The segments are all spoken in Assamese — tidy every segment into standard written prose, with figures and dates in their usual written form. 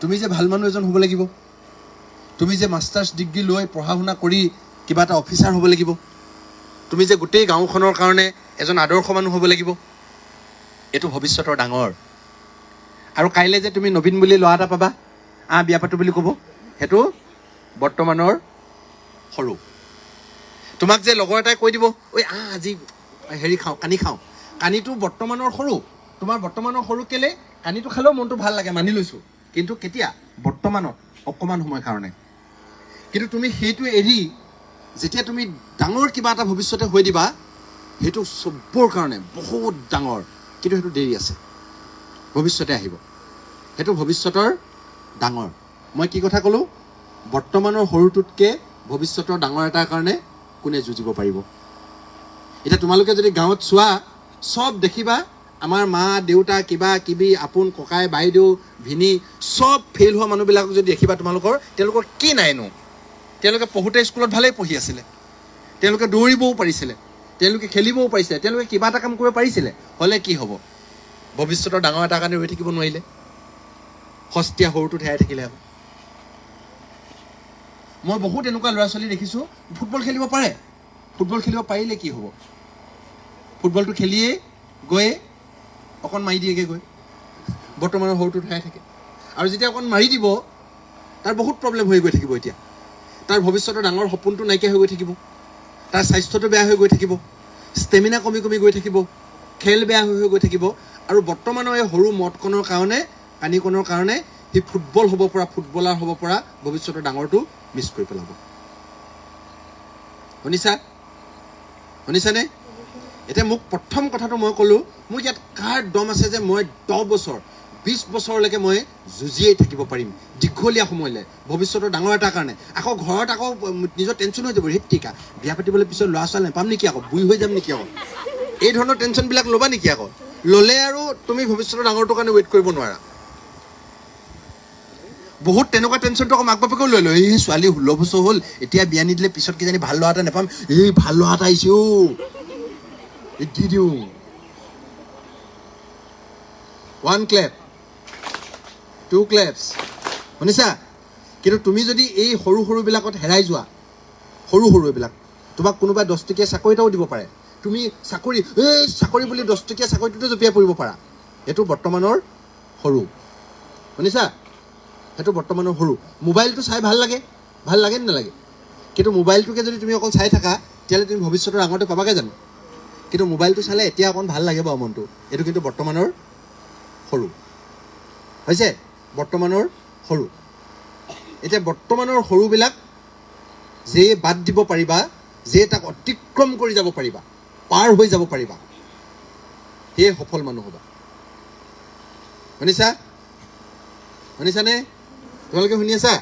তুমি যে ভাল মানুহ এজন হ'ব লাগিব, তুমি যে মাষ্টাৰ্ছ ডিগ্ৰী লৈ পঢ়া শুনা কৰি কিবা এটা অফিচাৰ হ'ব লাগিব, তুমি যে গোটেই গাঁওখনৰ কাৰণে এজন আদৰ্শ মানুহ হ'ব লাগিব। এইটো ভৱিষ্যতৰ ডাঙৰ। আৰু কাইলৈ যে তুমি নবীন বুলি ল'ৰা এটা পাবা, বিয়া পাতো বুলি ক'ব, সেইটো বৰ্তমানৰ সৰু। তোমাক যে লগৰ এটাই কৈ দিব, ঐ আজি হেৰি খাওঁ, কানি খাওঁ, কানিটো বৰ্তমানৰ সৰু। তোমাৰ বৰ্তমানৰ সৰু কেলে? কানিটো খালেও মনটো ভাল লাগে, মানি লৈছোঁ, কিন্তু কেতিয়া? বৰ্তমানত, অকণমান সময়ৰ কাৰণে। কিন্তু তুমি সেইটো এৰি যেতিয়া তুমি ডাঙৰ কিবা এটা ভৱিষ্যতে হৈ দিবা, সেইটো চবৰ কাৰণে বহুত ডাঙৰ, কিন্তু সেইটো দেৰি আছে, ভৱিষ্যতে আহিব। সেইটো ভৱিষ্যতৰ ডাঙৰ। মই কি কথা ক'লোঁ? বৰ্তমানৰ সৰুটোতকৈ ভৱিষ্যতৰ ডাঙৰ এটাৰ কাৰণে কোনে যুঁজিব পাৰিব? এতিয়া তোমালোকে যদি গাঁৱত চোৱা, চব দেখিবা আমাৰ মা দেউতা কিবা কিবি আপোন ককাই বাইদেউ ভিনী চব ফেইল হোৱা মানুহবিলাকক যদি দেখিবা তেওঁলোকৰ কি নাইনো? তেওঁলোকে পঢ়োতে স্কুলত ভালেই পঢ়ি আছিলে, তেওঁলোকে দৌৰিবও পাৰিছিলে, তেওঁলোকে খেলিবও পাৰিছিলে, তেওঁলোকে কিবা এটা কাম কৰিব পাৰিছিলে। হ'লে কি হ'ব? ভৱিষ্যতৰ ডাঙৰ এটাৰ কাৰণে ৰৈ থাকিব নোৱাৰিলে, সস্তীয়া সৰুটোত হেৰাই থাকিলে। আকৌ মই বহুত এনেকুৱা ল'ৰা ছোৱালী দেখিছোঁ, ফুটবল খেলিব পাৰে, ফুটবল খেলিব পাৰিলে কি হ'ব? ফুটবলটো খেলিয়েই গৈয়ে অকণ মাৰি দিয়েগৈ, গৈ বৰ্তমানৰ সৰুটোত হেৰাই থাকে। আৰু যেতিয়া অকণ মাৰি দিব, তাৰ বহুত প্ৰব্লেম হৈ গৈ থাকিব। এতিয়া তাৰ ভৱিষ্যতৰ ডাঙৰ সপোনটো নাইকিয়া হৈ গৈ থাকিব, তাৰ স্বাস্থ্যটো বেয়া হৈ গৈ থাকিব, ষ্টেমিনা কমি কমি গৈ থাকিব, খেল বেয়া হৈ গৈ থাকিব। আৰু বৰ্তমানৰ এই সৰু মদকণৰ কাৰণে, পানীকণৰ কাৰণে সি ফুটবল হ'ব পৰা, ফুটবলাৰ হ'ব পৰা ভৱিষ্যতৰ ডাঙৰটো মিছ কৰি পেলাব। শুনিছানে? এতিয়া মোক প্ৰথম কথাটো মই ক'লোঁ, মোৰ ইয়াত কাৰ দম আছে যে মই 10 বছৰ 20 বছৰলৈকে মই যুঁজিয়েই থাকিব পাৰিম দীঘলীয়া সময়লৈ ভৱিষ্যতৰ ডাঙৰ এটাৰ কাৰণে। আকৌ ঘৰত আকৌ নিজৰ টেনশ্যন হৈ যাব, হেতিকা বিয়া পাতিবলৈ পিছত ল'ৰা ছোৱালী নাপাম নেকি, আকৌ বুঢ়ী হৈ যাম নেকি, আকৌ এই ধৰণৰ টেনশ্যনবিলাক ল'বা নেকি? আকৌ ল'লে আৰু তুমি ভৱিষ্যতৰ ডাঙৰটোৰ কাৰণে ৱেইট কৰিব নোৱাৰা। বহুত তেনেকুৱা টেনশ্যনটো আকৌ মাক বাপেকেও লৈ লয়, এই ছোৱালী 16 বছৰ হ'ল, এতিয়া বিয়া নিদিলে পিছত কিজানি ভাল ল'ৰা এটা নাপাম, এই ভাল ল'ৰা এটা আহিছে দি দিওঁ। 1 clap 2 claps, শুনিছা? কিন্তু তুমি যদি এই সৰু সৰুবিলাকত হেৰাই যোৱা, সৰু এইবিলাক, তোমাক কোনোবাই 10 টকীয়া চাকৰি এটাও দিব পাৰে, তুমি চাকৰি বুলি 10 টকীয়া চাকৰিটোতো জঁপিয়াই পৰিব পাৰা। সেইটো বৰ্তমানৰ সৰু। শুনিছা? সেইটো বৰ্তমানৰ সৰু। মোবাইলটো চাই ভাল লাগে নে নালাগে? কিন্তু মোবাইলটোকে যদি তুমি অকল চাই থাকা, তেতিয়াহ'লে তুমি ভৱিষ্যতৰ ডাঙৰটো পাবাগে জানো? কিন্তু মোবাইলটো চালে এতিয়া অকণ ভাল লাগে বাৰু মনটো, এইটো কিন্তু বৰ্তমানৰ সৰু হৈছে, বৰ্তমানৰ সৰু। এতিয়া বৰ্তমানৰ সৰুবিলাক যে বাদ দিব পাৰিবা, যে তাক অতিক্ৰম কৰি যাব পাৰিবা, পাৰ হৈ যাব পাৰিবা, সেয়ে সফল মানুহ হ'বা। শুনিছানে? তোমালোকে শুনি আছা?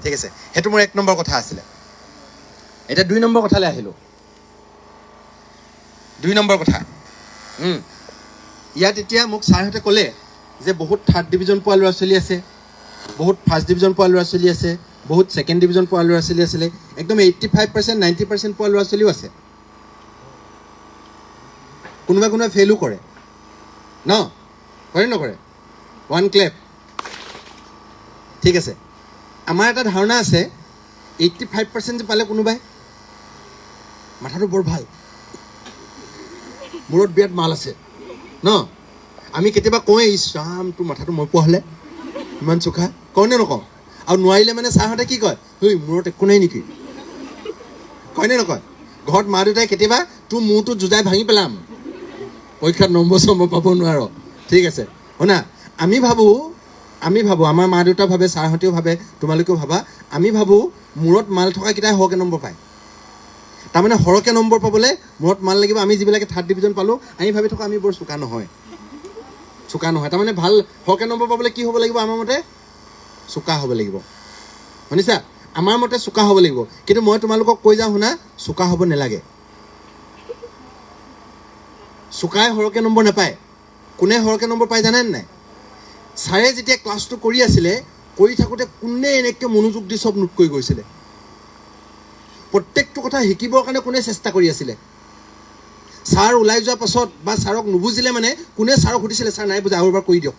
ঠিক আছে, সেইটো মোৰ 1 নম্বৰ কথা আছিলে। এতিয়া 2 নম্বৰ কথালৈ আহিলোঁ। 2 নম্বৰ কথা, ইয়াত এতিয়া মোক ছাৰহঁতে ক'লে যে বহুত 3rd ডিভিজন পোৱা ল'ৰা ছোৱালী আছে, বহুত 1st ডিভিজন পোৱা ল'ৰা ছোৱালী আছে, বহুত 2nd ডিভিজন পোৱা ল'ৰা ছোৱালী আছিলে, একদম 85% 90% পোৱা ল'ৰা ছোৱালীও আছে। কোনোবাই ফেইলো কৰে ন? কৰে নকৰে? 1 clap। ঠিক আছে, আমাৰ এটা ধাৰণা আছে 85% যে পালে কোনোবাই মাথাটো বৰ ভাল, মূৰত বিৰাট মাল আছে ন? আমি কেতিয়াবা কওঁৱেই, ইছৰাম তোৰ মাথাটো মই পোৱা হ'লে ইমান চোখা, কওঁ নে নকওঁ? আৰু নোৱাৰিলে মানে ছাৰহঁতে কি কয়, মূৰত একো নাই নেকি, কয় নে নকয়? ঘৰত মা দেউতাই কেতিয়াবা তোৰ মূৰটো যুঁজাই ভাঙি পেলাম, পৰীক্ষাত নম্বৰ পাব নোৱাৰ। ঠিক আছে, শুনা, আমি ভাবোঁ, আমাৰ মা দেউতা ভাবে, ছাৰহঁতেও ভাবে, তোমালোকেও ভাবা, আমি ভাবোঁ মূৰত মাল থকা কেইটাই সৰহকৈ নম্বৰ পায়। তাৰমানে সৰহকৈ নম্বৰ পাবলৈ মূৰত মাল লাগিব। আমি যিবিলাকে 3rd ডিভিজন পালোঁ, আমি ভাবি থাকোঁ আমি বৰ চোকা নহয়। তাৰমানে ভাল সৰহকৈ নম্বৰ পাবলৈ কি হ'ব লাগিব? আমাৰ মতে চোকা হ'ব লাগিব। শুনিছা? আমাৰ মতে চোকা হ'ব লাগিব। কিন্তু মই তোমালোকক কৈ যাওঁ, শুনা, চোকা হ'ব নালাগে। চোকাই সৰহকৈ নম্বৰ নাপায়। কোনে সৰহকৈ নম্বৰ পায় জানেনে নাই? ছাৰে যেতিয়া ক্লাছটো কৰি আছিলে, কৰি থাকোঁতে কোনে এনেকৈ মনোযোগ দি চব নোট কৰি গৈছিলে? প্ৰত্যেকটো কথা শিকিবৰ কাৰণে কোনে চেষ্টা কৰি আছিলে? ছাৰ ওলাই যোৱাৰ পাছত বা ছাৰক নুবুজিলে মানে কোনে ছাৰক সুধিছিলে, ছাৰ নাই বুজা আৰু এবাৰ কৰি দিয়ক।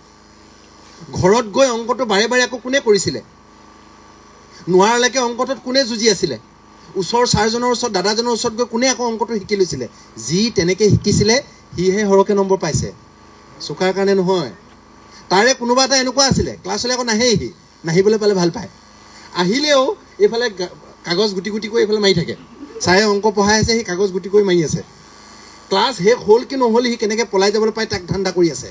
ঘৰত গৈ অংকটো বাৰে বাৰে আকৌ কোনে কৰিছিলে? নোৱাৰালৈকে অংকটোত কোনে যুঁজি আছিলে? ওচৰৰ ছাৰজনৰ ওচৰত, দাদাজনৰ ওচৰত গৈ কোনে আকৌ অংকটো শিকি লৈছিলে? যি তেনেকৈ শিকিছিলে সিহে সৰহকৈ নম্বৰ পাইছে, চোকাৰ কাৰণে নহয়। তাৰে কোনোবা এটা এনেকুৱা আছিলে, ক্লাছলৈ আকৌ নাহেই, সি নাহিবলৈ পালে ভাল পায়, আহিলেও এইফালে কাগজ গুটি গুটি কৰি এইফালে মাৰি থাকে। ছাৰে অংক পঢ়াই আছে, সি কাগজ গুটি কৰি মাৰি আছে। ক্লাছ শেষ হ'ল কি নহ'ল, সি কেনেকৈ পলাই যাবলৈ পায় তাক ধান্দা কৰি আছে।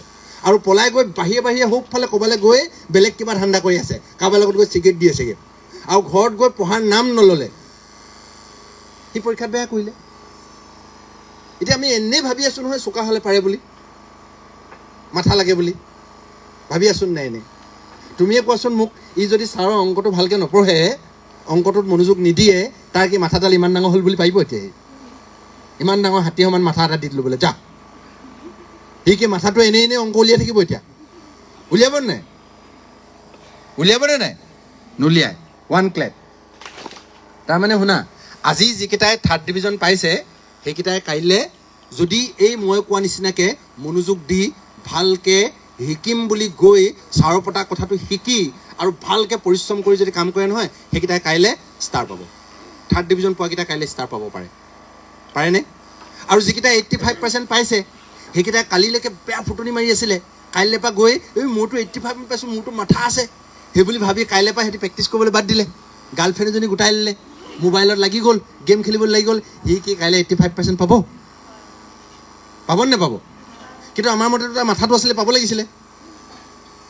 আৰু পলাই গৈ বাহিৰে বাহিৰে সৌফালে ক'ৰবালৈ গৈ বেলেগ কিবা ধান্দা কৰি আছে, কাৰোবাৰ লগত গৈ চিগাৰেট দি আছেগৈ। আৰু ঘৰত গৈ পঢ়াৰ নাম নল'লে, সি পৰীক্ষাত বেয়া কৰিলে। এতিয়া আমি এনেই ভাবি আছোঁ নহয় চোকা হ'লে পাৰে বুলি, মাথা লাগে বুলি ভাবি আছোঁ নাই? এনেই তুমিয়ে কোৱাচোন মোক, ই যদি ছাৰৰ অংকটো ভালকৈ নপঢ়ে, অংকটোত মনোযোগ নিদিয়ে, তাৰ কি মাথাডাল ইমান ডাঙৰ হ'ল বুলি পাৰিব? এতিয়া ইমান ডাঙৰ হাতী সমান মাথা এটা দি দিলোঁ বোলে যা, সি কি মাথাটো এনেই এনেই অংক উলিয়াই থাকিব? এতিয়া উলিয়াবনে নাই? উলিয়াবনে নাই? নুলিয়াই। 1 ক্লেপ। তাৰমানে শুনা, আজি যিকেইটাই 3rd ডিভিজন পাইছে সেইকেইটাই কাইলৈ যদি এই মই কোৱা নিচিনাকৈ মনোযোগ দি ভালকৈ শিকিম বুলি গৈ ছাৰৰ পতা কথাটো শিকি আৰু ভালকৈ পৰিশ্ৰম কৰি যদি কাম কৰে নহয়, সেইকেইটাই কাইলৈ ষ্টাৰ পাব। 3rd ডিভিজন পোৱাকেইটা কাইলৈ ষ্টাৰ পাব পাৰেনে? আৰু যিকেইটা 85% পাইছে সেইকেইটাই কালিলৈকে বেয়া ফুটনি মাৰি আছিলে, কাইলৈৰ পৰা গৈ মোৰতো 85 পাইছোঁ, মোৰতো মাথা আছে, সেই বুলি ভাবি কাইলৈৰ পৰা সিহঁতি প্ৰেক্টিছ কৰিবলৈ বাদ দিলে। গাৰ্লফ্ৰেণ্ড এজনী গোটাই ল'লে, মোবাইলত লাগি গ'ল, গেম খেলিবলৈ লাগি গ'ল। সি কি কাইলৈ 85% পাব? পাবনে নাপাব? কিন্তু আমাৰ মতেতো তাৰ মাথাটো আছিলে, পাব লাগিছিলে,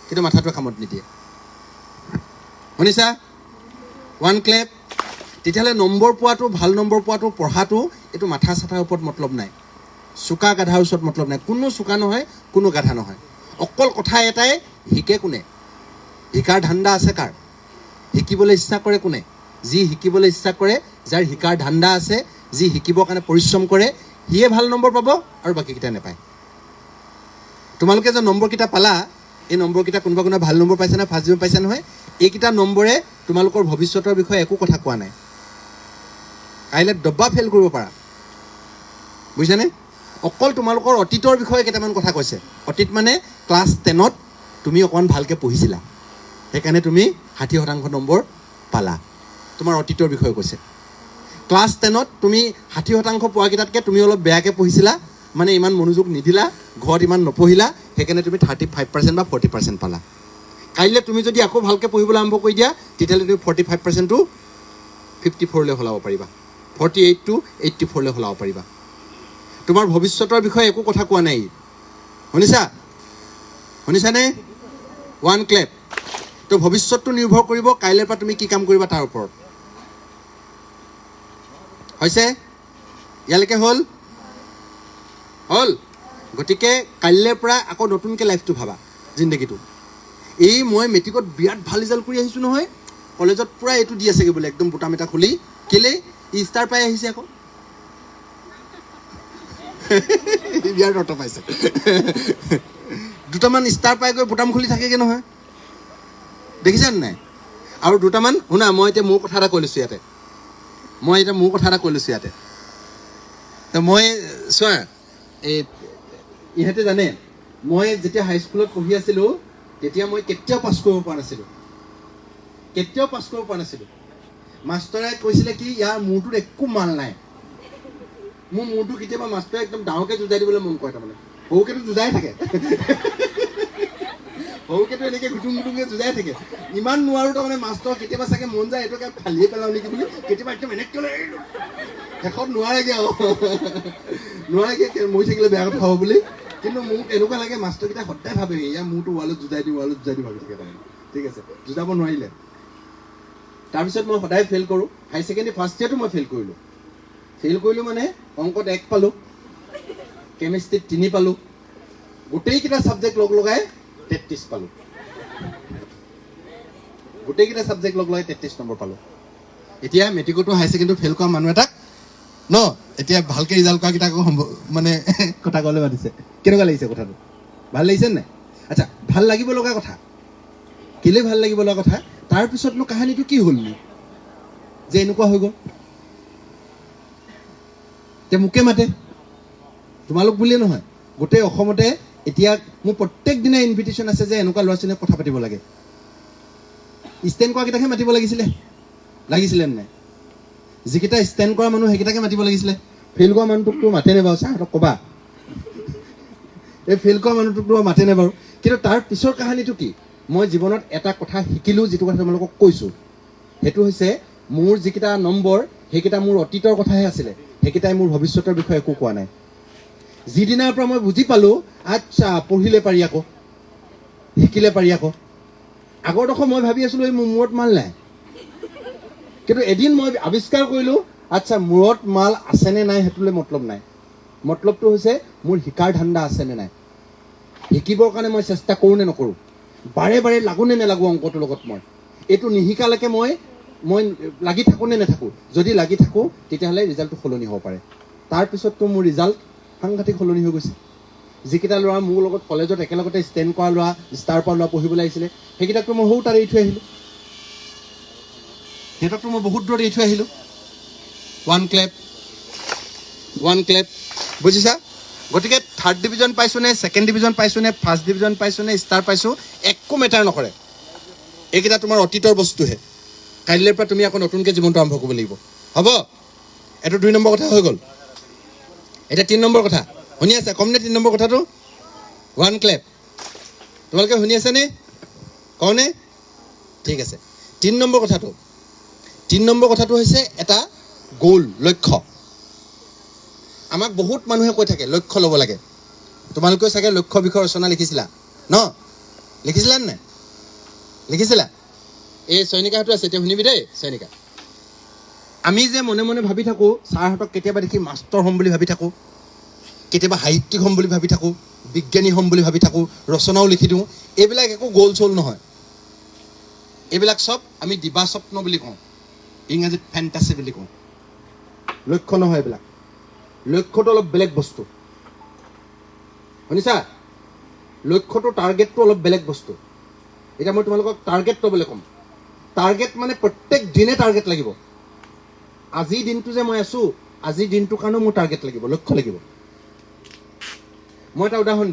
কিন্তু মাথাটোৱে কামত নিদিয়ে। শুনিছা? 1 ক্লেপ। তেতিয়াহ'লে নম্বৰ পোৱাটো, ভাল নম্বৰ পোৱাটো, পঢ়াটো, এইটো মাথা চাথাৰ ওপৰত মতলব নাই, চোকা গাধাৰ ওচৰত মতলব নাই। কোনো চোকা নহয়, কোনো গাধা নহয়। অকল কথা এটাই, শিকে কোনে? শিকাৰ ধান্দা আছে কাৰ? শিকিবলৈ ইচ্ছা কৰে কোনে? যি শিকিবলৈ ইচ্ছা কৰে, যাৰ শিকাৰ ধান্দা আছে, যি শিকিবৰ কাৰণে পৰিশ্ৰম কৰে, সিয়ে ভাল নম্বৰ পাব আৰু বাকীকেইটা নাপায়। তোমালোকে যে নম্বৰকেইটা পালা, এই নম্বৰকেইটা কোনোবা কোনোবা ভাল নম্বৰ পাইছে নহয়, 1st ডিভিজন পাইছে নহয়, এইকেইটা নম্বৰে তোমালোকৰ ভৱিষ্যতৰ বিষয়ে একো কথা কোৱা নাই। কাইলৈ ডব্বা ফেইল কৰিব পাৰা, বুজিছানে? অকল তোমালোকৰ অতীতৰ বিষয়ে কেইটামান কথা কৈছে। অতীত মানে ক্লাছ 10ত তুমি অকণমান ভালকৈ পঢ়িছিলা, সেইকাৰণে তুমি 60% নম্বৰ পালা, তোমাৰ অতীতৰ বিষয়ে কৈছে। ক্লাছ 10ত তুমি 60% পোৱাকেইটাতকৈ তুমি অলপ বেয়াকৈ পঢ়িছিলা, মানে ইমান মনোযোগ নিদিলা, ঘৰত ইমান নপঢ়িলা, সেইকাৰণে তুমি 35% বা 40% পালা। কাইলৈ তুমি যদি আকৌ ভালকৈ পঢ়িবলৈ আৰম্ভ কৰি দিয়া, তেতিয়াহ'লে তুমি 45%টো 54লৈ সলাব পাৰিবা, 48টো 84লৈ সলাব পাৰিবা। তোমাৰ ভৱিষ্যতৰ বিষয়ে একো কথা কোৱা নাই। শুনিছানে? 1 ক্লেপ। তো ভৱিষ্যতটো নিৰ্ভৰ কৰিব কাইলৈৰ পৰা তুমি কি কাম কৰিবা তাৰ ওপৰত। হৈছে? ইয়ালৈকে হ'ল? গতিকে কাইলৈৰ পৰা আকৌ নতুনকৈ লাইফটো ভাবা, জিন্দগীটো। এই মই মেট্ৰিকত বিৰাট ভাল ৰিজাল্ট কৰি আহিছোঁ নহয়, কলেজত পূৰা এইটো দি আছেগৈ বোলে, একদম বুটাম এটা খুলি। কেলেই? ষ্টাৰ পাই আহিছে আকৌ। বিৰাট অৰ্থ পাইছে। দুটামান ষ্টাৰ পাই গৈ বুটাম খুলি থাকেগৈ নহয়, দেখিছানে নাই? আৰু দুটামান, শুনা, মই এতিয়া মোৰ কথা এটা কৈ লৈছোঁ ইয়াতে, তো মই চোৱা, এই ইহঁতে জানে মই যেতিয়া হাইস্কুলত পঢ়ি আছিলোঁ তেতিয়া মই কেতিয়াও পাছ কৰিব পৰা নাছিলোঁ। মাষ্টৰে কৈছিলে কি, ইয়াৰ মূৰটোত একো মাল নাই। মোৰ মূৰটো কেতিয়াবা মাষ্টৰে একদম ডাঙৰকৈ যুঁজাই দিবলৈ মন কৰে, তাৰমানে সৰুকেতো যুঁজাই থাকে, সৰুকেতো এনেকৈ গুটুং গুটুংকৈ যুঁজাই থাকে। ইমান নোৱাৰোঁ, তাৰমানে মাষ্টৰ কেতিয়াবা চাগে মন যায় এইটোকে ফালিয়ে পেলাওঁ নেকি বুলি, কেতিয়াবা একদম এনেকৈ শেষত নোৱাৰেগৈ মৰি থাকিলে বেয়া কথা হ'ব বুলি। কিন্তু মোক এনেকুৱা লাগে মাষ্টৰকেইটা সদায় ভাবে ইয়াৰ মূৰটো ৱালত যুঁজাই দিওঁ ভাবি থাকে তাৰমানে। ঠিক আছে, যুঁজাব নোৱাৰিলে। তাৰপিছত মই সদায় ফেইল কৰোঁ। হাই ছেকেণ্ডেৰী ফাৰ্ষ্ট ইয়েৰটো মই ফেইল কৰিলোঁ মানে অংকত 1 পালোঁ, কেমিষ্ট্ৰিত 3 পালোঁ, গোটেইকেইটা ছাবজেক্ট লগাই 33 পালোঁ। গোটেইকেইটা ছাবজেক্ট লগাই 33 নম্বৰ পালোঁ। এতিয়া মেট্ৰিকতো হাই ছেকেণ্ডেৰী ফেইল কৰা মানুহ এটাক এতিয়া ভালকৈ ৰিজাল্ট কৰা কেইটাক মানে কথা ক'বলৈ মাতিছে। কেনেকুৱা লাগিছে কথাটো? ভাল লাগিছে নাই? আচ্ছা, ভাল লাগিব লগা কথা, কেলৈ ভাল লাগিব লগা কথা, তাৰপিছতনো কাহিনীটো কি হ'ল যে এনেকুৱা হৈ গ'ল? এতিয়া মোকে মাতে, তোমালোক বুলিয়ে নহয়, গোটেই অসমতে এতিয়া মোৰ প্ৰত্যেক দিনে ইনভিটেশ্যন আছে যে এনেকুৱা ল'ৰা ছোৱালীয়ে কথা পাতিব লাগে। ষ্টেণ্ড কৰাকেইটাকহে মাতিব লাগিছিলে নাই? যিকেইটা ষ্টেণ্ড কৰা মানুহ সেইকেইটাকে মাতিব লাগিছিলে। ফেইল কৰা মানুহটোকতো মাতেনে বাৰু? ছাৰহঁতক ক'বা, এই ফেইল কৰা মানুহটোকতো মাতেনে বাৰু? কিন্তু তাৰ পিছৰ কাহিনীটো কি? মই জীৱনত এটা কথা শিকিলোঁ, যিটো কথা তোমালোকক কৈছোঁ। সেইটো হৈছে মোৰ যিকেইটা নম্বৰ সেইকেইটা মোৰ অতীতৰ কথাহে আছিলে, সেইকেইটাই মোৰ ভৱিষ্যতৰ বিষয়ে একো কোৱা নাই। যিদিনাৰ পৰা মই বুজি পালোঁ, আচ্ছা পঢ়িলে পাৰি আকৌ, শিকিলে পাৰি আকৌ। আগৰডোখৰ মই ভাবি আছিলোঁ এই মোৰ মূৰত মাল নাই, কিন্তু এদিন মই আৱিষ্কাৰ কৰিলোঁ, আচ্ছা মূৰত মাল আছেনে নাই সেইটোলৈ মতলব নাই। মতলবটো হৈছে মোৰ শিকাৰ ধান্দা আছেনে নাই, শিকিবৰ কাৰণে মই চেষ্টা কৰোঁ নে নকৰোঁ, বাৰে বাৰে লাগো নে নেলাগো অংকটোৰ লগত। মই এইটো নিশিকালৈকে মই লাগি থাকোঁ নে নাথাকোঁ। যদি লাগি থাকোঁ তেতিয়াহ'লে ৰিজাল্টটো সলনি হ'ব পাৰে। তাৰপিছততো মোৰ ৰিজাল্ট সাংঘাতিক সলনি হৈ গৈছে। যিকেইটা ল'ৰা মোৰ লগত কলেজত একেলগতে ষ্টেণ্ড কৰা ল'ৰা, ষ্টাৰ পৰা ল'ৰা পঢ়িবলৈ আহিছিলে, সেইকেইটাকতো মই সৰু তাত এৰি থৈ আহিলোঁ। সিহঁতকতো মই বহুত দূৰত এৰি থৈ আহিলোঁ। ওৱান ক্লেপ, বুজিছা? গতিকে থাৰ্ড ডিভিজন পাইছোঁ নে, ছেকেণ্ড ডিভিজন পাইছোঁ নে, ফাৰ্ষ্ট ডিভিজন পাইছোঁ নে, ষ্টাৰ পাইছোঁ, একো মেটাৰ নকৰে। এইকেইটা তোমাৰ অতীতৰ বস্তুহে। কাইলৈৰ পৰা তুমি আকৌ নতুনকৈ জীৱনটো আৰম্ভ কৰিব লাগিব। হ'ব? এইটো 2 নম্বৰ কথা হৈ গ'ল। এতিয়া 3 নম্বৰ কথা শুনি আছে? কম নে 3 নম্বৰ কথাটো? ওৱান ক্লেপ। তোমালোকে শুনি আছেনে? কওঁনে? ঠিক আছে। 3 নম্বৰ কথাটো হৈছে এটা গ'ল, লক্ষ্য। আমাক বহুত মানুহে কৈ থাকে লক্ষ্য ল'ব লাগে। তোমালোকেও চাগে লক্ষ্য বিষয়ে ৰচনা লিখিছিলা ন? লিখিছিলা নাই? লিখিছিলা? এই চয়নিকাহঁতো আছে, এতিয়া শুনিবি দেই। চয়নিকা, আমি যে মনে মনে ভাবি থাকোঁ, ছাৰহঁতক কেতিয়াবা দেখি মাষ্টৰ হ'ম বুলি ভাবি থাকোঁ, কেতিয়াবা সাহিত্যিক হ'ম বুলি ভাবি থাকোঁ, বিজ্ঞানী হ'ম বুলি ভাবি থাকোঁ, ৰচনাও লিখি দিওঁ। এইবিলাক একো গ'ল চল নহয়। এইবিলাক চব আমি দিবাস্বপ্ন বুলি কওঁ, ইংৰাজীত ফেণ্টাচি বুলি কওঁ। লক্ষ্য নহয় এইবিলাক। লক্ষ্যটো অলপ বেলেগ বস্তু, শুনিছা? লক্ষ্যটো, টাৰ্গেটটো অলপ বেলেগ বস্তু। এতিয়া মই তোমালোকক টাৰ্গেট ল'বলৈ ক'ম। টাৰ্গেট মানে প্ৰত্যেক দিনে টাৰ্গেট লাগিব। আজিৰ দিনটো যে মই আছোঁ, আজিৰ দিনটোৰ কাৰণেও মোৰ টাৰ্গেট লাগিব, লক্ষ্য লাগিব। মই এটা উদাহৰণ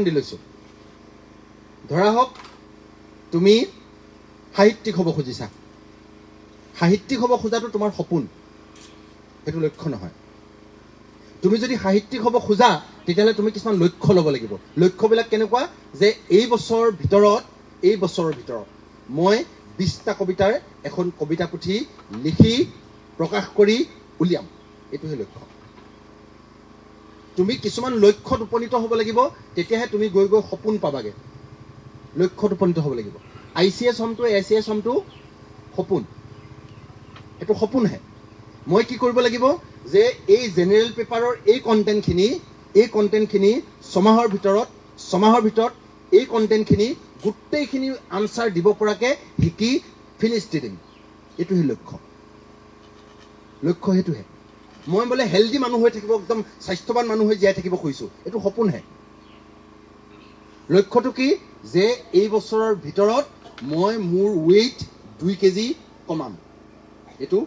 দি লৈছোঁ। ধৰা হওক তুমি সাহিত্যিক হ'ব খুজিছা। সাহিত্যিক হ'ব খোজাটো তোমাৰ সপোন, সেইটো লক্ষ্য নহয়। তুমি যদি সাহিত্যিক হ'ব খোজা তেতিয়াহ'লে তুমি কিছুমান লক্ষ্য ল'ব লাগিব। লক্ষ্যবিলাক কেনেকুৱা? যে এই বছৰৰ ভিতৰত মই 20টা কবিতাৰ এখন কবিতা পুথি লিখি প্ৰকাশ কৰি উলিয়াম, এইটোহে লক্ষ্য। তুমি কিছুমান লক্ষ্যত উপনীত হ'ব লাগিব, তেতিয়াহে তুমি গৈ গৈ সপোন পাবাগে। লক্ষ্যত উপনীত হ'ব লাগিব। ICS হ'মটো, ACS হ'মটো সপোন, এইটো সপোনহে। মই কি কৰিব লাগিব যে এই জেনেৰেল পেপাৰৰ এই কণ্টেণ্টখিনি ছমাহৰ ভিতৰত এই কণ্টেণ্টখিনি গোটেইখিনি আনচাৰ দিব পৰাকৈ শিকি ফিনিছ দি দিম। এইটোহে লক্ষ্য সেইটোহে। মই বোলে হেল্ডি মানুহ হৈ থাকিব, একদম স্বাস্থ্যৱান মানুহ হৈ জীয়াই থাকিব খুজিছোঁ, এইটো সপোনহে। লক্ষ্যটো কি? যে এই বছৰৰ ভিতৰত মই মোৰ ৱেইট 2 কেজি কমাম, এইটো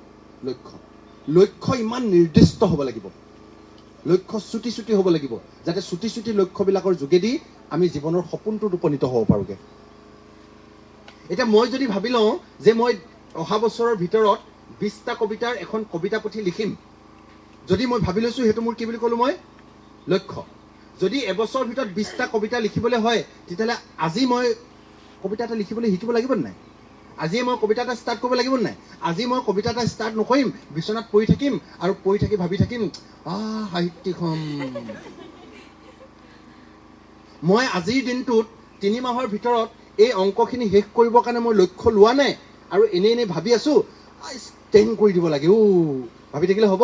লক্ষ্য ইমান নিৰ্দিষ্ট হ'ব লাগিব। লক্ষ্য চুটি হ'ব লাগিব, যাতে চুটি লক্ষ্যবিলাকৰ যোগেদি আমি জীৱনৰ সপোনটোত উপনীত হ'ব পাৰোঁগৈ। এতিয়া মই যদি ভাবি লওঁ যে মই অহা বছৰৰ ভিতৰত 20টা কবিতাৰ এখন কবিতা পুথি লিখিম, যদি মই ভাবি লৈছোঁ, সেইটো মোৰ কি বুলি ক'লোঁ মই? লক্ষ্য। যদি এবছৰৰ ভিতৰত 20টা কবিতা লিখিবলৈ হয়, তেতিয়াহ'লে আজি মই কবিতা এটা লিখিবলৈ শিকিব লাগিব নাই? আজিয়ে মই কবিতা এটা ষ্টাৰ্ট কৰিব লাগিব নাই? আজি মই কবিতা এটা ষ্টাৰ্ট নকৰিম, বিচনাত পৰি থাকিম আৰু ভাবি থাকিম সাহিত্যিক হ'ম। মই আজিৰ দিনটোত 3 মাহৰ ভিতৰত এই অংকখিনি শেষ কৰিবৰ কাৰণে মই লক্ষ্য লোৱা নাই আৰু এনেই ভাবি আছোঁ ষ্টেণ্ড কৰি দিব লাগে। ভাবি থাকিলে হ'ব?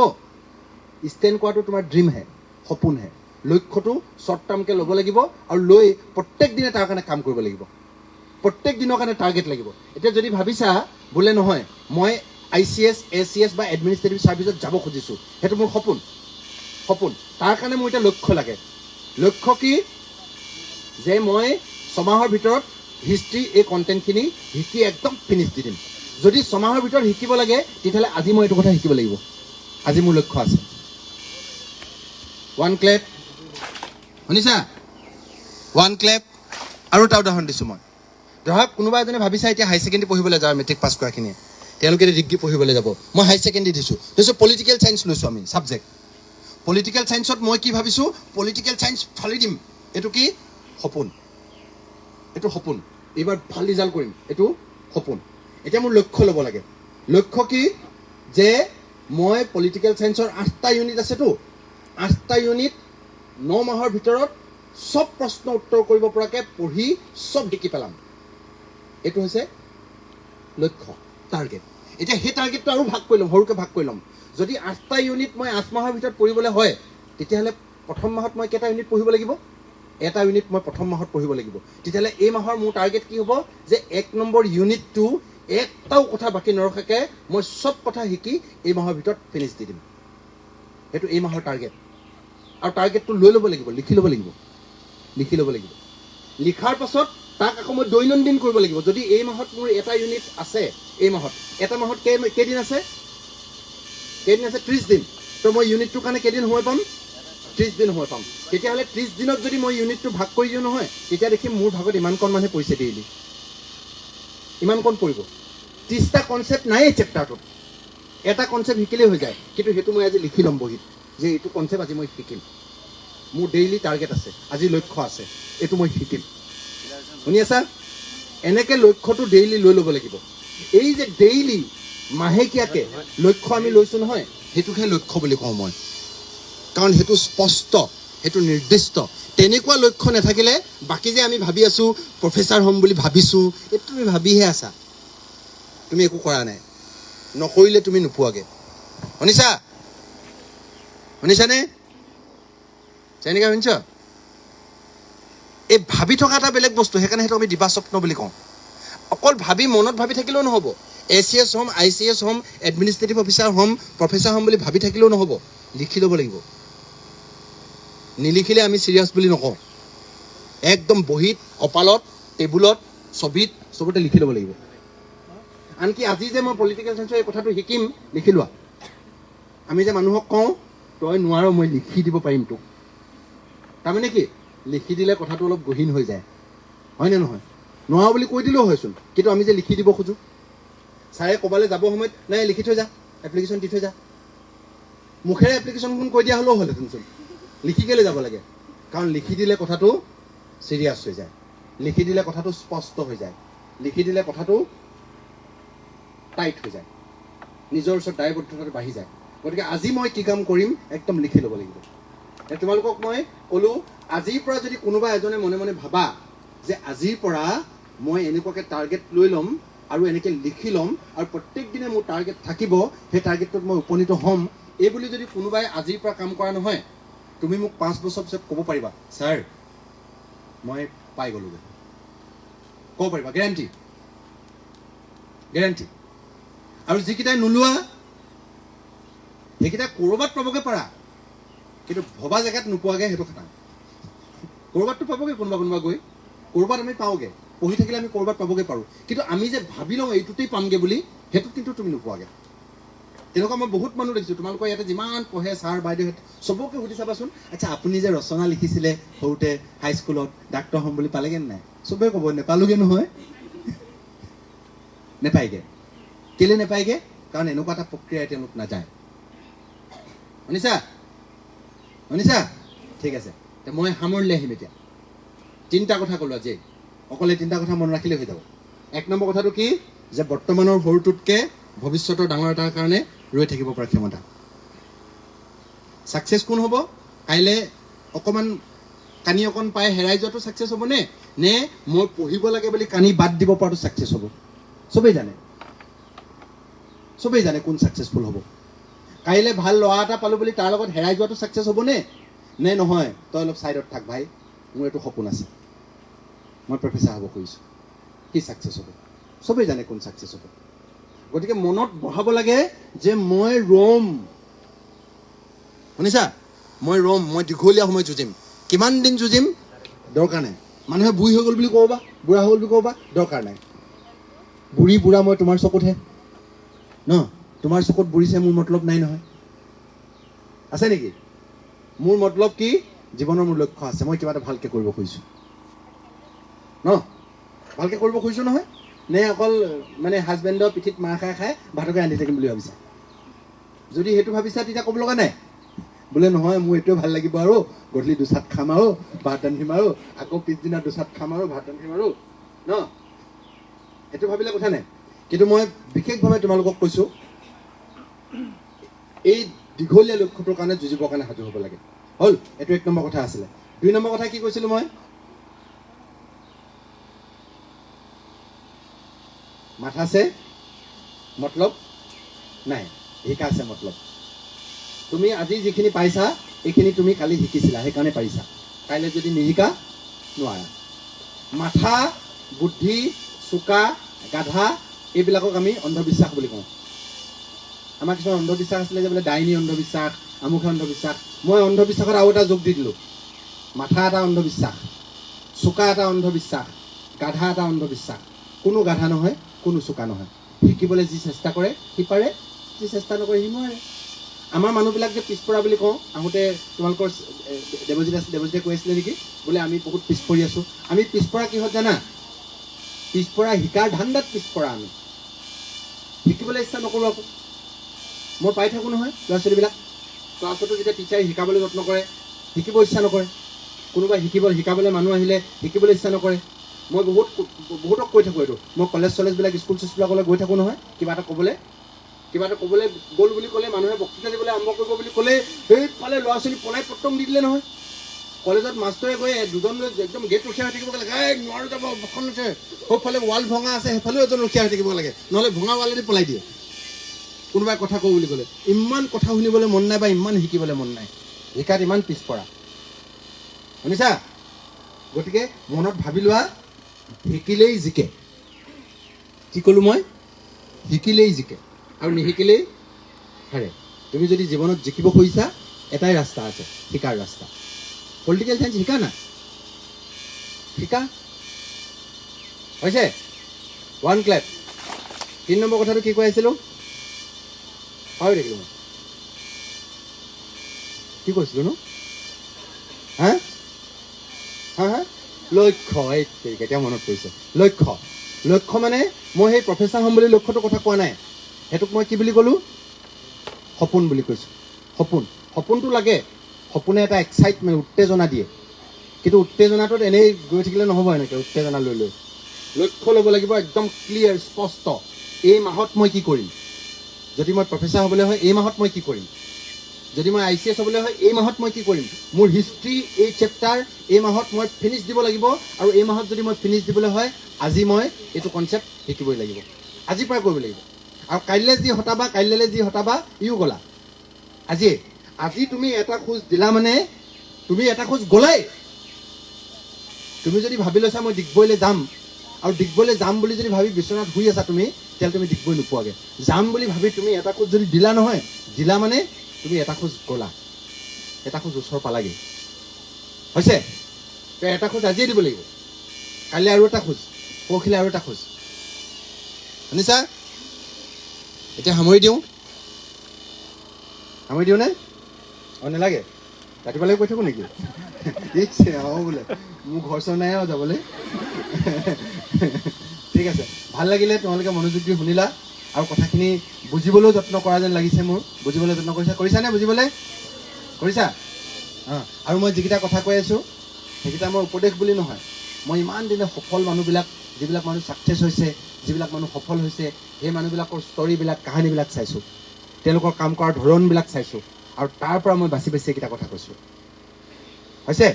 ষ্টেণ্ড কৰাটো তোমাৰ ড্ৰিমহে, সপোনহে। লক্ষ্যটো শ্বৰ্ট টাৰ্মকৈ ল'ব লাগিব আৰু লৈ প্ৰত্যেক দিনে তাৰ কাৰণে কাম কৰিব লাগিব। প্ৰত্যেক দিনৰ কাৰণে টাৰ্গেট লাগিব। এতিয়া যদি ভাবিছা বোলে নহয় মই ICS, ACS বা এডমিনিষ্ট্ৰেটিভ ছাৰ্ভিচত যাব খুজিছোঁ, সেইটো মোৰ সপোন। তাৰ কাৰণে মোৰ এতিয়া লক্ষ্য লাগে। লক্ষ্য কি? যে মই 6 মাহৰ ভিতৰত হিষ্ট্ৰী এই কণ্টেণ্টখিনি শিকি একদম ফিনিছ দি দিম। যদি 6 মাহৰ ভিতৰত শিকিব লাগে, তেতিয়াহ'লে আজি মই এইটো কথা শিকিব লাগিব। আজি মোৰ লক্ষ্য আছে। ওৱান ক্লেপ। শুনিছা? ওৱান ক্লেপ। আৰু এটা উদাহৰণ দিছোঁ মই। ধৰক কোনোবা এজনে ভাবিছা এতিয়া হাই ছেকেণ্ডেৰী পঢ়িবলৈ যাব, মেট্ৰিক পাছ কৰাখিনিয়ে তেওঁলোকে ডিগ্ৰী পঢ়িবলৈ যাব। মই হাই ছেকেণ্ডেৰী দিছোঁ, পলিটিকেল ছায়েন্স লৈছোঁ আমি ছাবজেক্ট। পলিটিকেল ছায়েন্সত মই কি ভাবিছোঁ, পলিটিকেল ছায়েন্স ফালি দিম। এইটো কি? সপোন। এইটো সপোন। এইবাৰ ভাল ৰিজাল্ট কৰিম, এইটো সপোন। এতিয়া মোৰ লক্ষ্য ল'ব লাগে। লক্ষ্য কি? যে মই পলিটিকেল ছায়েন্সৰ 8টা ইউনিট আছেতো, 8টা ইউনিট 9 মাহৰ ভিতৰত চব প্ৰশ্ন উত্তৰ কৰিব পৰাকৈ পঢ়ি চব শিকি পেলাম। এইটো হৈছে লক্ষ্য, টাৰ্গেট। এতিয়া সেই টাৰ্গেটটো আৰু ভাগ কৰি ল'ম, সৰুকৈ ভাগ কৰি ল'ম। যদি 8টা ইউনিট মই 8 মাহৰ ভিতৰত পঢ়িবলৈ হয়, তেতিয়াহ'লে প্ৰথম মাহত মই কেইটা ইউনিট পঢ়িব লাগিব? এটা ইউনিট মই প্ৰথম মাহত পঢ়িব লাগিব। তেতিয়াহ'লে এই মাহৰ মোৰ টাৰ্গেট কি হ'ব? যে 1 নম্বৰ ইউনিটটো এটাও কথা বাকী নৰখাকৈ মই চব কথা শিকি এই মাহৰ ভিতৰত ফিনিছ দি দিম। সেইটো এই মাহৰ টাৰ্গেট। আৰু টাৰ্গেটটো লৈ ল'ব লাগিব, লিখি ল'ব লাগিব। লিখি ল'ব লাগিব। লিখাৰ পাছত তাক আকৌ মই দৈনন্দিন কৰিব লাগিব। যদি এই মাহত মোৰ এটা ইউনিট আছে, এই মাহত এটা মাহত কেইদিন আছে? 30 দিন। তো মই ইউনিটটোৰ কাৰণে কেইদিন সময় পাম? 30 দিন সময় পাম। তেতিয়াহ'লে 30 দিনত যদি মই ইউনিটটো ভাগ কৰি দিওঁ নহয়, তেতিয়া দেখিম মোৰ ভাগত ইমানকণ মানুহে পৰিছে ডেইলি। ইমানকণ পৰিব। 30টা কনচেপ্ট নাই এই চেপ্টাৰটোত। এটা কনচেপ্ট শিকিলেই হৈ যায়। কিন্তু সেইটো মই আজি লিখি ল'ম বহীত, যে এইটো কনচেপ্ট আজি মই শিকিম। মোৰ ডেইলি টাৰ্গেট আছে, আজি লক্ষ্য আছে, এইটো মই শিকিম। শুনি আছা? এনেকৈ লক্ষ্যটো ডেইলি লৈ ল'ব লাগিব। এই যে ডেইলি মাহেকীয়াকৈ লক্ষ্য আমি লৈছোঁ নহয়, সেইটোকহে লক্ষ্য বুলি কওঁ মই। কাৰণ সেইটো স্পষ্ট, সেইটো নিৰ্দিষ্ট। তেনেকুৱা লক্ষ্য নাথাকিলে বাকী যে আমি ভাবি আছোঁ প্ৰফেচাৰ হ'ম বুলি ভাবিছোঁ, এইটো তুমি ভাবিহে আছা, তুমি একো কৰা নাই। নকৰিলে তুমি নোপোৱাগৈ। শুনিছা? শুনিছানে? যেনেকৈ শুনিছ? এই ভাবি থকা এটা বেলেগ বস্তু, সেইকাৰণে সেইটো আমি দিবা স্বপ্ন বুলি কওঁ। অকল ভাবি মনত ভাবি থাকিলেও নহ'ব। ACS হ'ম, ICS হ'ম, এডমিনিষ্ট্ৰেটিভ অফিচাৰ হ'ম, প্ৰফেচাৰ হ'ম বুলি ভাবি থাকিলেও নহ'ব। লিখি ল'ব লাগিব। নিলিখিলে আমি চিৰিয়াছ বুলি নকওঁ। একদম বহীত, কপালত, টেবুলত, ছবিত, চবতে লিখি ল'ব লাগিব। আনকি আজি যে মই পলিটিকেল ছায়েন্সৰ এই কথাটো শিকিম, লিখি লোৱা। আমি যে মানুহক কওঁ তই নোৱাৰ, মই লিখি দিব পাৰিম তোক। তাৰমানে কি? লিখি দিলে কথাটো অলপ গহীন হৈ যায়, হয়নে নহয়? নোৱাৰ বুলি কৈ দিলেও হয়চোন, কিন্তু আমি যে লিখি দিব খোজোঁ। ছাৰে ক'বালৈ যাব সময়ত নাই লিখি থৈ যা, এপ্লিকেশ্যন দি থৈ যা। মুখেৰে এপ্লিকেশ্যনখন কৈ দিয়া হ'লেও হ'লহেঁতেনচোন, লিখি কেলৈ যাব লাগে? কাৰণ লিখি দিলে কথাটো চিৰিয়াছ হৈ যায়, লিখি দিলে কথাটো স্পষ্ট হৈ যায়, লিখি দিলে কথাটো টাইট হৈ যায়, নিজৰ ওচৰত দায়বদ্ধতাটো বাঢ়ি যায়। গতিকে আজি মই কি কাম কৰিম, একদম লিখি ল'ব লাগিব। তোমালোকক মই ক'লোঁ, আজিৰ পৰা যদি কোনোবা এজনে মনে মনে ভাবা যে আজিৰ পৰা মই এনেকুৱাকৈ টাৰ্গেট লৈ ল'ম আৰু এনেকৈ লিখি ল'ম আৰু প্ৰত্যেক দিনে মোৰ টাৰ্গেট থাকিব, সেই টাৰ্গেটটোত মই উপনীত হ'ম, এই বুলি যদি কোনোবাই আজিৰ পৰা কাম কৰা নহয়, তুমি মোক 5 বছৰ পিছত ক'ব পাৰিবা, ছাৰ মই পাই গ'লোগৈ। ক'ব পাৰিবা, গেৰাণ্টি। গেৰাণ্টি। আৰু যিকেইটাই নোলোৱা সেইকেইটা ক'ৰবাত পাবগৈ পাৰা, কিন্তু ভবা জেগাত নোপোৱাগৈ, সেইটো খাটাং। ক'ৰবাততো পাবগৈ কোনোবা গৈ, ক'ৰবাত আমি পাওঁগৈ। পঢ়ি থাকিলে আমি ক'ৰবাত পাবগৈ পাৰোঁ, কিন্তু আমি যে ভাবি লওঁ এইটোতেই পামগৈ বুলি, সেইটোত কিন্তু তুমি নোপোৱাগৈ। তেনেকুৱা মই বহুত মানুহ দেখিছোঁ। তোমালোকৰ ইয়াতে যিমান পঢ়ে ছাৰ বাইদেউ, চবকে সুধি চাবাচোন, আচ্ছা আপুনি যে ৰচনা লিখিছিলে সৰুতে হাইস্কুলত, ডাক্তৰ হ'ম বুলি পালেগৈ নাই? চবেই ক'ব নেপালোগৈ নহয়। নেপায়গৈ। কেলৈ নেপায়গৈ? কাৰণ এনেকুৱা এটা প্ৰক্ৰিয়াই তেওঁলোক নাযায়। শুনিছা? শুনিছা? ঠিক আছে, মই সামৰিলে আহিম এতিয়া। 3টা কথা ক'লোঁ আজি, অকলে 3টা কথা মনত ৰাখিলে হৈ যাব। 1 নম্বৰ কথাটো কি? যে বৰ্তমানৰ সৰুটোতকৈ ভৱিষ্যতৰ ডাঙৰ এটাৰ কাৰণে ৰৈ থাকিব পৰা ক্ষমতা। ছাকচেছ কোন হ'ব? কাইলৈ অকণমান কানি অকণ পাই হেৰাই যোৱাটো ছাকচেছ হ'বনে? নে মই পঢ়িব লাগে বুলি কানি বাদ দিব পৰাটো ছাকচেছ হ'ব? চবেই জানে, চবেই জানে কোন ছাকচেছফুল হ'ব। কাইলৈ ভাল ল'ৰা এটা পালোঁ বুলি তাৰ লগত হেৰাই যোৱাটো ছাকচেছ হ'বনে? নে নহয় তই অলপ ছাইডত থাক ভাই, মোৰ এইটো সপোন আছে, মই প্ৰফেচাৰ হ'ব খুজিছোঁ, কি ছাকচেছ হ'ব? চবেই জানে কোন ছাকচেছ হ'ব। গতিকে মনত বহাব লাগে যে মই ৰ'ম। শুনিছা? মই ৰ'ম, মই দীঘলীয়া সময় যুঁজিম। কিমান দিন যুঁজিম দৰকাৰ নাই। মানুহে বুঢ়ী হৈ গ'ল বুলি ক'ব বা, বুঢ়া হৈ গ'ল বুলি ক'ব বা, দৰকাৰ নাই। বুঢ়ী বুঢ়া মই তোমাৰ চকুতহে ন, তোমাৰ চকুত বুঢ়িছে, মোৰ মতলব নাই নহয়। আছে নেকি? মোৰ মতলব কি? জীৱনৰ মোৰ লক্ষ্য আছে, মই কিবা এটা ভালকৈ কৰিব খুজিছোঁ ন, ভালকৈ কৰিব খুজিছোঁ নহয়, নে অকল মানে হাজবেণ্ডৰ পিঠিত মাৰ খাই খাই ভাতকে ৰান্ধি থাকিম বুলি ভাবিছা? যদি সেইটো ভাবিছা তেতিয়া ক'ব লগা নাই, বোলে নহয় মোৰ এইটোৱে ভাল লাগিব আৰু গধূলি দুচাত খাম আৰু ভাত ৰান্ধিম আৰু আকৌ পিছদিনা দুচাত খাম আৰু ভাত ৰান্ধিম আৰু ন, সেইটো ভাবিলে কথা নাই। কিন্তু মই বিশেষভাৱে তোমালোকক কৈছোঁ, এই দীঘলীয়া লক্ষ্যটোৰ কাৰণে যুঁজিবৰ কাৰণে সাজু হ'ব লাগে। হ'ল, এইটো 1 নম্বৰ কথা আছিলে। 2 নম্বৰ কথা কি কৈছিলোঁ মই? মাথা আছে মতলব নাই, শিকা আছে মতলব। তুমি আজি যিখিনি পাইছা এইখিনি তুমি কালি শিকিছিলা, সেইকাৰণে পাৰিছা। কাইলৈ যদি নিশিকা নোৱাৰা। মাথা, বুদ্ধি, চোকা, গাধা এইবিলাকক আমি অন্ধবিশ্বাস বুলি কওঁ। আমাৰ কিছুমান অন্ধবিশ্বাস আছিলে যে বোলে ডাইনী অন্ধবিশ্বাস, আমুকহে অন্ধবিশ্বাস। মই অন্ধবিশ্বাসত আৰু এটা যোগ দি দিলোঁ। মাথা এটা অন্ধবিশ্বাস, চোকা এটা অন্ধবিশ্বাস, গাধা এটা অন্ধবিশ্বাস। কোনো গাধা নহয়, কোনো চোকা নহয়। শিকিবলৈ যি চেষ্টা কৰে সি পাৰে, যি চেষ্টা নকৰে সি নোৱাৰে। আমাৰ মানুহবিলাক যে পিছপৰা বুলি কওঁ, আহোঁতে তোমালোকৰ দেৱজিতে কৈ আছিলে নেকি, বোলে আমি বহুত পিছ পৰি আছোঁ। আমি পিছপৰা কিহত জানা? পিছপৰা শিকাৰ ধান্দাত পিছপৰা। আমি শিকিবলৈ ইচ্ছা নকৰোঁ আকৌ। মই পাই থাকোঁ নহয় ল'ৰা ছোৱালীবিলাক ক্লাছতো যেতিয়া টিচাৰে শিকাবলৈ যত্ন কৰে, শিকিব ইচ্ছা নকৰে। কোনোবাই শিকাবলৈ মানুহ আহিলে শিকিবলৈ ইচ্ছা নকৰে। মই বহুতক কৈ থাকোঁ এইটো। মই কলেজ চলেজবিলাক স্কুল চিস্কুলবিলাকলৈ গৈ থাকোঁ নহয়, কিবা এটা ক'বলৈ গ'ল বুলি ক'লে, মানুহে বক্তৃতা দিবলৈ আৰম্ভ কৰিব বুলি ক'লে সেইফালে ল'ৰা ছোৱালী পলাই পট্টম দি দিলে নহয়। কলেজত মাষ্টৰে গৈ দুজনলৈ একদম গেট ৰখীয়া হৈ থাকিব লাগে, নোৱাৰো যাব বখন আছে, সৌফালে ৱাল ভঙা আছে সেইফালেও এজন ৰখীয়া হৈ থাকিব লাগে, নহ'লে ভঙা ৱালেদি পলাই দিয়ে কোনোবাই কথা কওঁ বুলি ক'লে। ইমান কথা শুনিবলৈ মন নাই বা ইমান শিকিবলৈ মন নাই, শিকাত ইমান পিছপৰা। শুনিছা? গতিকে মনত ভাবি লোৱা, শিকিলেই জিকে। কি ক'লোঁ মই? শিকিলেই জিকে আৰু নিশিকিলেই হাৰে। তুমি যদি জীৱনত জিকিব খুজিছা, এটাই ৰাস্তা আছে, শিকাৰ ৰাস্তা। পলিটিকেল চায়েন্স শিকা না, শিকা। হৈছে 1 ক্লেপ। 3 নম্বৰ কথাটো কি কৈ আছিলোঁ? পাহৰি থাকিলোঁ মই। কি কৈছিলোঁ নো? হা হা হা লক্ষ্য। এই কেতিয়া মনত পৰিছে? লক্ষ্য মানে মই সেই প্ৰফেচাৰ হ'ম বুলি লক্ষ্যটোৰ কথা কোৱা নাই। সেইটোক মই কি বুলি ক'লোঁ? সপোন বুলি কৈছোঁ। সপোনটো লাগে। সপোনে এটা এক্সাইটমেণ্ট, উত্তেজনা দিয়ে। কিন্তু উত্তেজনাটোত এনেই গৈ থাকিলে নহ'ব। এনেকৈ উত্তেজনা লৈ লক্ষ্য ল'ব লাগিব, একদম ক্লিয়াৰ, স্পষ্ট। এই মাহত মই কি কৰিম? যদি মই প্ৰফেচাৰ হ'বলৈ হয় এই মাহত মই কি কৰিম? যদি মই ICS হ'বলৈ হয় এই মাহত মই কি কৰিম? মোৰ হিষ্ট্ৰী এই চেপ্টাৰ এই মাহত মই ফিনিছ দিব লাগিব। আৰু এই মাহত যদি মই ফিনিছ দিবলৈ হয়, আজি মই এইটো কনচেপ্ট শিকিবই লাগিব, আজিৰ পৰা কৰিব লাগিব। আৰু কাইলৈ যি হতাবা ইও গ'লা। আজি তুমি এটা খোজ দিলা মানে তুমি এটা খোজ গ'লাই। তুমি যদি ভাবি লৈছা মই ডিগবৈলৈ যাম, আৰু ডিগবৈলৈ যাম বুলি যদি ভাবি বিচনাত শুই আছা তুমি, তেতিয়াহ'লে তুমি ডিগবৈ নোপোৱাগৈ। যাম বুলি ভাবি তুমি এটা খোজ যদি দিলা নহয়, দিলা মানে তুমি এটা খোজ গ'লা, এটা খোজ ওচৰ পালাগৈ। হৈছে? এটা খোজ আজিয়ে দিব লাগিব, কাইলৈ আৰু এটা খোজ, পৰহিলৈ আৰু এটা খোজ। শুনিছা? এতিয়া সামৰি দিওঁনে? নালাগে? ৰাতিপুৱালৈ কৈ থাকোঁ নেকি? বোলে মোৰ ঘৰ চৰ নাই আৰু যাবলৈ। ঠিক আছে, ভাল লাগিলে তোমালোকে মনোযোগ দি শুনিলা আৰু কথাখিনি বুজিবলৈও যত্ন কৰা যেন লাগিছে মোৰ। বুজিবলৈ যত্ন কৰিছানে? বুজিবলৈ কৰিছা? আৰু মই যিকেইটা কথা কৈ আছোঁ সেইকেইটা মই উপদেশ বুলি নহয়। মই ইমান দিনে সফল মানুহবিলাক, যিবিলাক মানুহ ছাকচেছ হৈছে, যিবিলাক মানুহ সফল হৈছে, সেই মানুহবিলাকৰ ষ্টৰিবিলাক, কাহিনীবিলাক চাইছোঁ, তেওঁলোকৰ কাম কৰাৰ ধৰণবিলাক চাইছোঁ, আৰু তাৰ পৰা মই বাছি এইকেইটা কথা কৈছোঁ। হৈছে?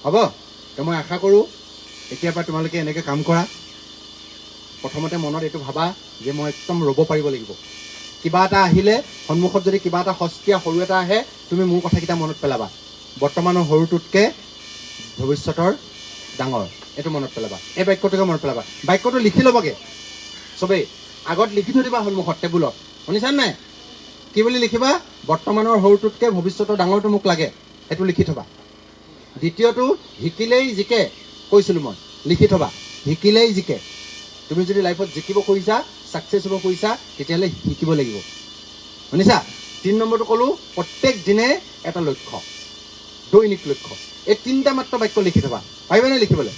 হ'ব? তো মই আশা কৰোঁ এতিয়াৰ পৰা তোমালোকে এনেকৈ কাম কৰা। প্ৰথমতে মনত এইটো ভাবা যে মই একদম ৰ'ব পাৰিব লাগিব। কিবা এটা আহিলে সন্মুখত যদি কিবা এটা সস্তীয়া সৰু এটা আহে, তুমি মোৰ কথাকেইটা মনত পেলাবা। বৰ্তমানৰ সৰুটোতকৈ ভৱিষ্যতৰ ডাঙৰ, এইটো মনত পেলাবা। এই বাক্যটোকে মনত পেলাবা। বাক্যটো লিখি ল'বগৈ চবেই, আগত লিখি থৈ দিবা সন্মুখত টেবুলত। শুনিছানে নাই? কি বুলি লিখিবা? বৰ্তমানৰ সৰুটোতকৈ ভৱিষ্যতৰ ডাঙৰটো মোক লাগে, সেইটো লিখি থবা। দ্বিতীয়টো, শিকিলেই জিকে। কৈছিলোঁ মই, লিখি থবা, শিকিলেই জিকে। তুমি যদি লাইফত জিকিব খুজিছা, ছাকচেছ হ'ব খুজিছা, তেতিয়াহ'লে শিকিব লাগিব। শুনিছা? 3 নম্বৰটো ক'লোঁ, প্ৰত্যেক দিনে এটা লক্ষ্য। দৈনিক লক্ষ্য। এই 3টা মাত্ৰ বাক্য লিখি থবা, পাৰিবানে লিখিবলৈ?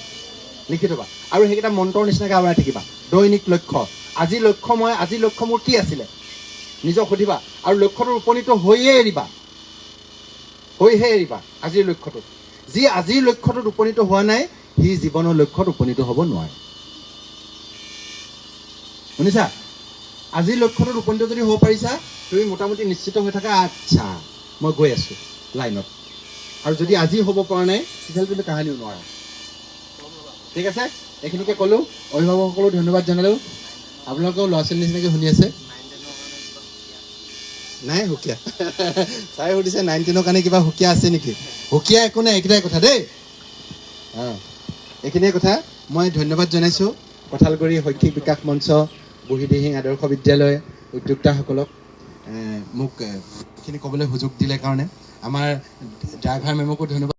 লিখি থবা আৰু সেইকেইটা মন্ত্ৰৰ নিচিনাকৈ আওৰাই থাকিবা। দৈনিক লক্ষ্য, আজি লক্ষ্য মোৰ কি আছিলে নিজক সুধিবা আৰু লক্ষ্যটোত উপনীত হৈয়ে এৰিবা আজিৰ লক্ষ্যটোত। যি আজিৰ লক্ষ্যটোত উপনীত হোৱা নাই সি জীৱনৰ লক্ষ্যত উপনীত হ'ব নোৱাৰে। শুনিছা? আজিৰ লক্ষ্যটোত উপনীত যদি হ'ব পাৰিছা, তুমি মোটামুটি নিশ্চিত হৈ থাকা, আচ্ছা মই গৈ আছো লাইনত। আৰু যদি আজি হ'ব পৰা নাই তেতিয়াহ'লে তুমি কাহানিও নোৱাৰা। ঠিক আছে, এইখিনিকে ক'লো। অভিভাৱকসকলেও ধন্যবাদ জনালোঁ। আপোনালোকেও ল'ৰা ছোৱালীৰ নিচিনাকৈ শুনি আছে? নাই সুকীয়া চাই সুধিছে 9-10ৰ কাৰণে কিবা সুকীয়া আছে নেকি? সুকীয়া একো নাই, এইকেইটাই কথা দেই। এইখিনিয়ে কথা। মই ধন্যবাদ জনাইছোঁ কঁঠালগুৰি শৈক্ষিক বিকাশ মঞ্চ, বুঢ়ীদিহিং আদৰ্শ বিদ্যালয় উদ্যোক্তাসকলক মোক এইখিনি ক'বলৈ সুযোগ দিলে কাৰণে। আমাৰ ড্ৰাইভাৰ মেমকো ধন্যবাদ।